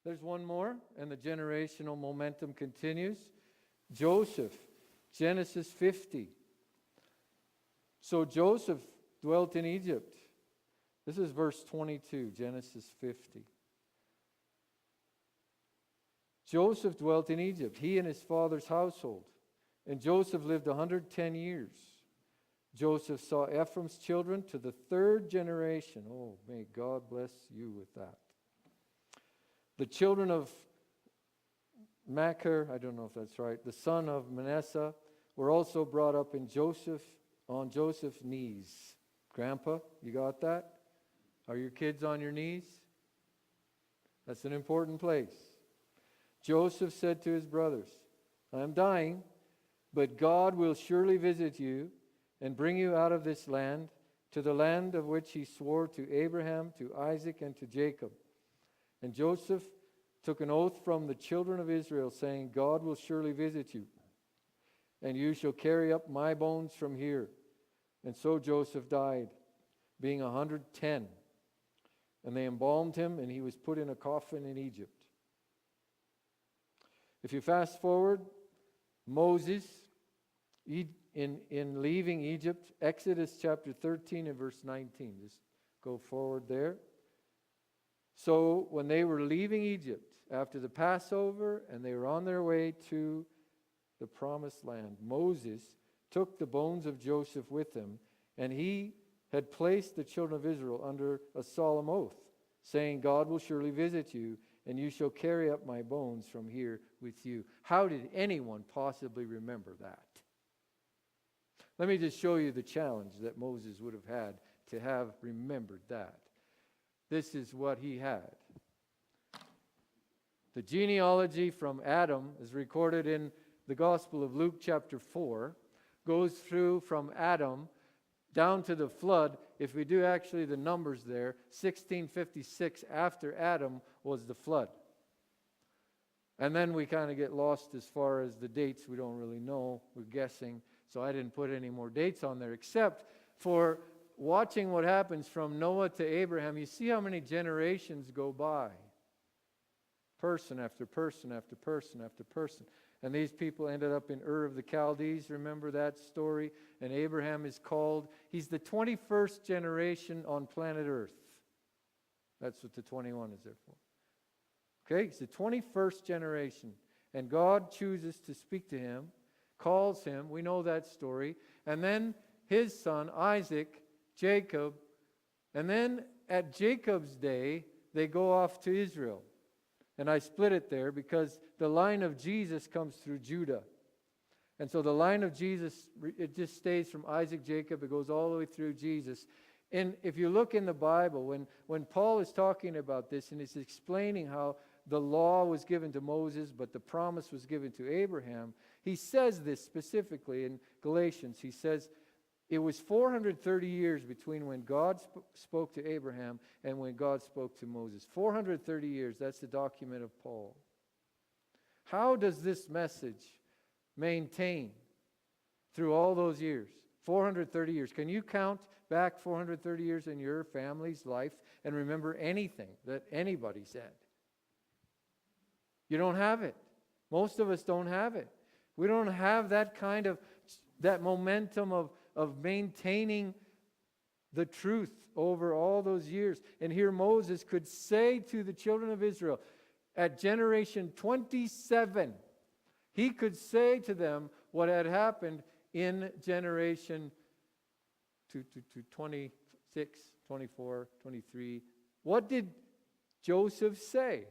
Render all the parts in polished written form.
There's one more, and the generational momentum continues. Joseph, Genesis 50. So Joseph dwelt in Egypt. This is verse 22, Genesis 50. Joseph dwelt in Egypt, he and his father's household. And Joseph lived 110 years. Joseph saw Ephraim's children to the third generation. Oh, may God bless you with that. The children of Machir, I don't know if that's right, the son of Manasseh, were also brought up on Joseph's knees. Grandpa, you got that? Are your kids on your knees? That's an important place. Joseph said to his brothers, I am dying, but God will surely visit you and bring you out of this land to the land of which he swore to Abraham, to Isaac, and to Jacob. And Joseph took an oath from the children of Israel, saying, God will surely visit you, and you shall carry up my bones from here. And so Joseph died, being 110. And they embalmed him, and he was put in a coffin in Egypt. If you fast forward, Moses, in leaving Egypt, Exodus chapter 13 and verse 19. Just go forward there. So when they were leaving Egypt after the Passover and they were on their way to the promised land, Moses took the bones of Joseph with him, and he had placed the children of Israel under a solemn oath, saying, God will surely visit you, and you shall carry up my bones from here with you. How did anyone possibly remember that? Let me just show you the challenge that Moses would have had to have remembered that. This is what he had. The genealogy from Adam is recorded in the Gospel of Luke chapter 4, goes through from Adam down to the flood. If we do actually the numbers there, 1656 after Adam was the flood. And then we kind of get lost as far as the dates. We don't really know. We're guessing. So I didn't put any more dates on there except for watching what happens from Noah to Abraham. You see how many generations go by. Person after person after person after person. And these people ended up in Ur of the Chaldees. Remember that story? And Abraham is called. He's the 21st generation on planet Earth. That's what the 21 is there for. Okay, he's the 21st generation. And God chooses to speak to him, calls him. We know that story. And then his son, Isaac, Jacob. And then at Jacob's day, they go off to Israel. And I split it there because the line of Jesus comes through Judah. And so the line of Jesus, it just stays from Isaac, Jacob. It goes all the way through Jesus. And if you look in the Bible, when Paul is talking about this and he's explaining how the law was given to Moses, but the promise was given to Abraham, he says this specifically in Galatians. He says, it was 430 years between when God spoke to Abraham and when God spoke to Moses. 430 years, that's the document of Paul. How does this message maintain through all those years? 430 years. Can you count back 430 years in your family's life and remember anything that anybody said? You don't have it. Most of us don't have it. We don't have that kind of, that momentum of maintaining the truth over all those years. And here Moses could say to the children of Israel, at generation 27, he could say to them what had happened in generation 26, 24, 23. What did Joseph say?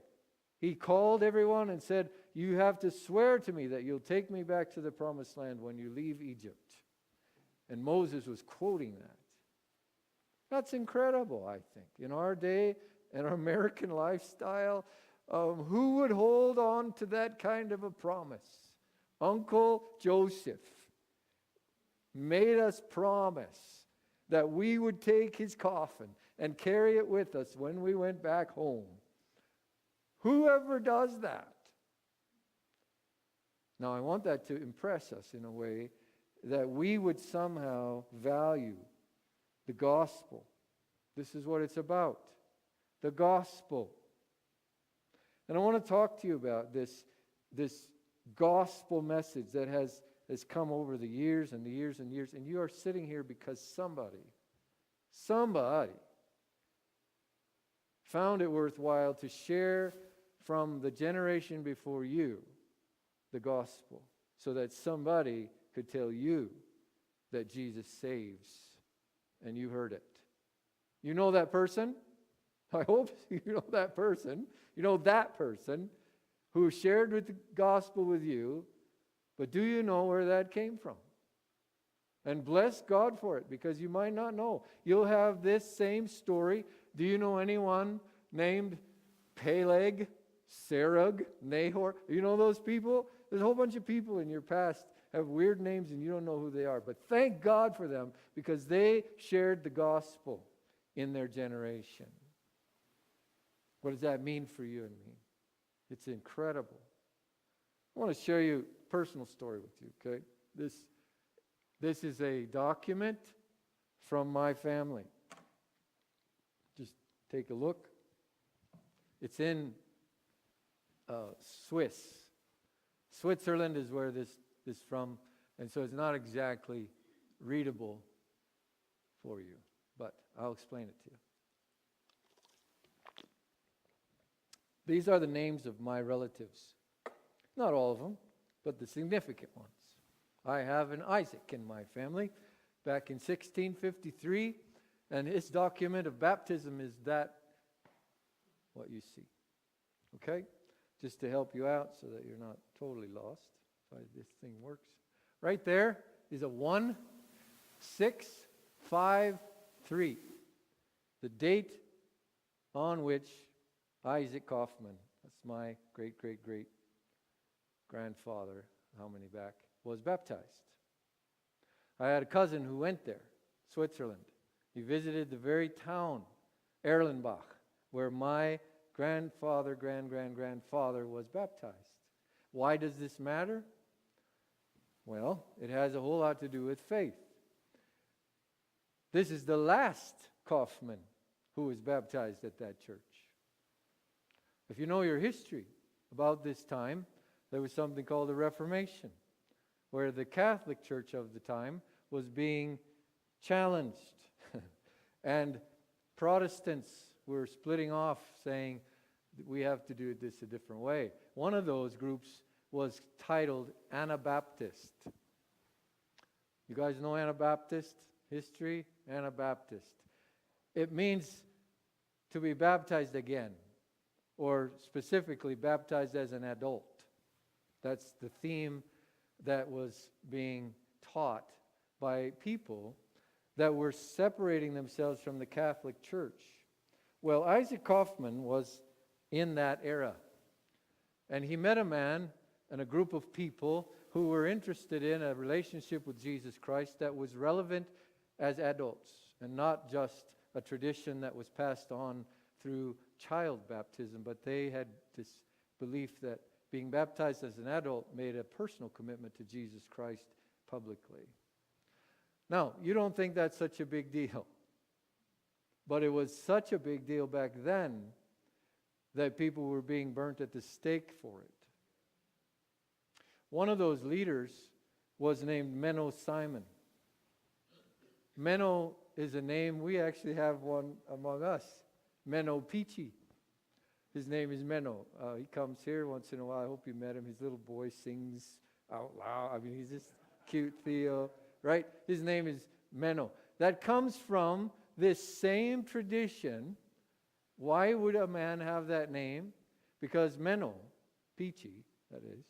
He called everyone and said, you have to swear to me that you'll take me back to the promised land when you leave Egypt. And Moses was quoting that. That's incredible, I think. In our day and our American lifestyle, who would hold on to that kind of a promise? Uncle Joseph made us promise that we would take his coffin and carry it with us when we went back home. Whoever does that? Now, I want that to impress us in a way that we would somehow value the gospel. This is what it's about. The gospel. And I want to talk to you about this gospel message that has come over the years and the years and years. And you are sitting here because somebody found it worthwhile to share from the generation before you the gospel, so that somebody could tell you that Jesus saves, and you heard it. You know that person? I hope you know that person. You know that person who shared the gospel with you, but do you know where that came from? And bless God for it, because you might not know. You'll have this same story. Do you know anyone named Peleg, Serug, Nahor? You know those people? There's a whole bunch of people in your past have weird names and you don't know who they are. But thank God for them, because they shared the gospel in their generation. What does that mean for you and me? It's incredible. I want to share you a personal story with you, okay? This is a document from my family. Just take a look. It's in Switzerland is where this is from, and so it's not exactly readable for you, but I'll explain it to you. These are the names of my relatives. Not all of them, but the significant ones. I have an Isaac in my family back in 1653, and his document of baptism is that what you see. Okay? Just to help you out so that you're not totally lost. That's why this thing works. Right there is a 1653. The date on which Isaac Kaufman, that's my great-great-great-grandfather, how many back, was baptized. I had a cousin who went there, Switzerland. He visited the very town, Erlenbach, where my grandfather was baptized. Why does this matter? Well, it has a whole lot to do with faith. This is the last Kaufman who was baptized at that church. If you know your history, about this time, there was something called the Reformation, where the Catholic Church of the time was being challenged. And Protestants were splitting off, saying, we have to do this a different way. One of those groups was titled Anabaptist. You guys know Anabaptist history? Anabaptist. It means to be baptized again, or specifically baptized as an adult. That's the theme that was being taught by people that were separating themselves from the Catholic Church. Well, Isaac Kaufman was in that era. And he met a man and a group of people who were interested in a relationship with Jesus Christ that was relevant as adults, and not just a tradition that was passed on through child baptism, but they had this belief that being baptized as an adult made a personal commitment to Jesus Christ publicly. Now, you don't think that's such a big deal, but it was such a big deal back then that people were being burnt at the stake for it. One of those leaders was named Menno Simon. Menno is a name, we actually have one among us, Menno Peachy. His name is Menno. He comes here once in a while. I hope you met him. His little boy sings out loud. I mean, he's just cute, Theo, right? His name is Menno. That comes from this same tradition. Why would a man have that name? Because Menno, Peachy, that is,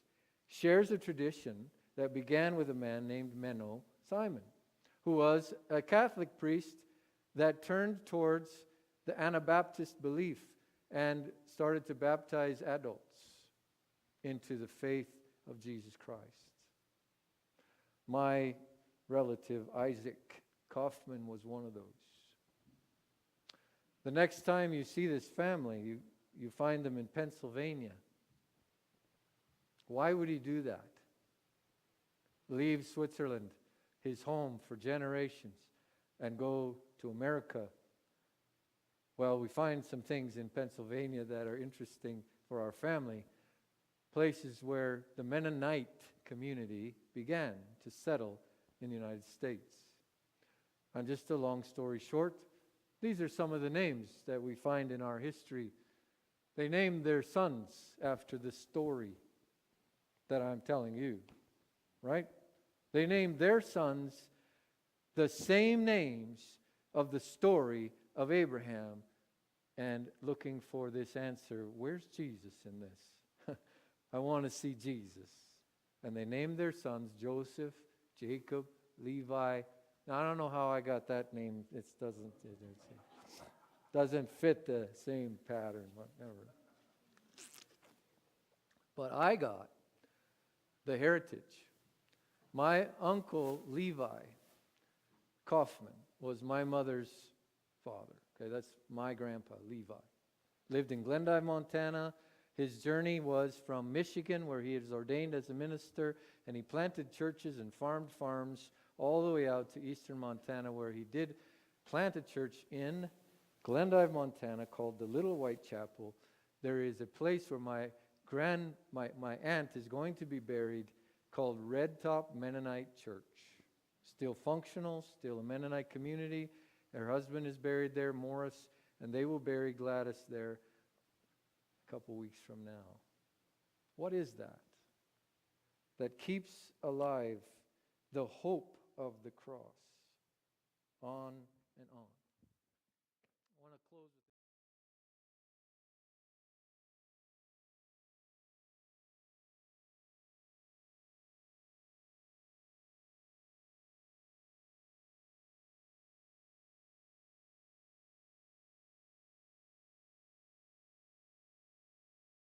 shares a tradition that began with a man named Menno Simon, who was a Catholic priest that turned towards the Anabaptist belief and started to baptize adults into the faith of Jesus Christ. My relative Isaac Kaufman was one of those. The next time you see this family, you find them in Pennsylvania. Why would he do that? Leave Switzerland, his home for generations, and go to America Well, we find some things in Pennsylvania that are interesting for our family. Places where the Mennonite community began to settle in the United States. And just a long story short, these are some of the names that we find in our history. They named their sons after the story that I'm telling you, right? They named their sons the same names of the story of Abraham, and looking for this answer, where's Jesus in this? I want to see Jesus. And they named their sons Joseph, Jacob, Levi. Now, I don't know how I got that name. It doesn't fit the same pattern, whatever. But I got the heritage. My uncle Levi Kaufman was my mother's father. Okay, that's my grandpa, Levi. Lived in Glendive, Montana. His journey was from Michigan, where he was ordained as a minister, and he planted churches and farmed farms all the way out to eastern Montana, where he did plant a church in Glendive, Montana, called the Little White Chapel. There is a place where my aunt is going to be buried called Red Top Mennonite Church. Still functional, still a Mennonite community. Her husband is buried there, Morris, and they will bury Gladys there a couple weeks from now. What is that? That keeps alive the hope of the cross on and on.